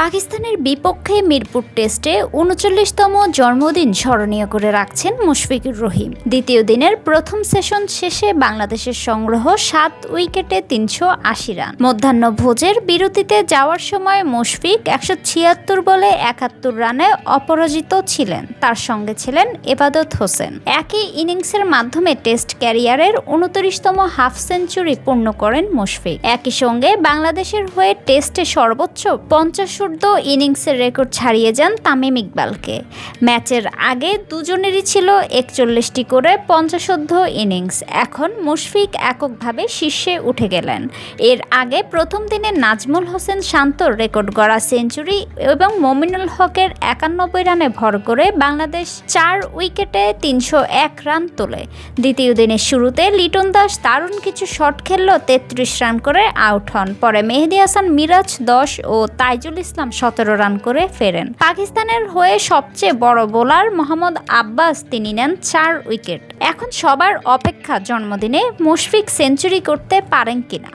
পাকিস্তানের বিপক্ষে মিরপুর টেস্টে ৩৯তম জন্মদিন স্মরণীয় করে রাখছেন মুশফিকুর রহিম। দ্বিতীয় দিনের প্রথম সেশন শেষে বাংলাদেশের সংগ্রহ ৭ উইকেটে ৩৮০ রান। মধ্যাহ্নভোজের বিরতিতে যাওয়ার সময় মুশফিক ১৭৬ বলে ৭১ রানে অপরাজিত ছিলেন। তার সঙ্গে ছিলেন এবাদত হোসেন। একই ইনিংসের মাধ্যমে টেস্ট ক্যারিয়ারের ২৯তম হাফ সেঞ্চুরি পূর্ণ করেন মুশফিক। একই সঙ্গে বাংলাদেশের হয়ে টেস্টে সর্বোচ্চ ৫০ ইনিংসের রেকর্ড ছাড়িয়ে যান তামিম ইকবালকে। ম্যাচের আগে দুজনেরই ছিল ৪১টি করে ৫০ ইনিংস। এখন মুশফিক এককভাবে শীর্ষে উঠে গেলেন। এর আগে প্রথম দিনে নাজমুল হোসেন শান্তর রেকর্ড গড়া সেঞ্চুরি এবং মমিনুল হকের ৯১ রানে ভর করে বাংলাদেশ ৪ উইকেটে ৩০১ রান তোলে। দ্বিতীয় দিনের শুরুতে লিটন দাস দারুণ কিছু শট খেললেও ৩৩ রান করে আউট হন। পরে মেহেদী হাসান মিরাজ ১০ ও তাইজুল ইসলাম ১৭ রান করে ফেরেন। পাকিস্তানের হয়ে সবচেয়ে বড় বোলার মোহাম্মদ আব্বাস তিনি নেন ৪ উইকেট। এখন সবার অপেক্ষা জন্মদিনে মুশফিক সেঞ্চুরি করতে পারেন কিনা।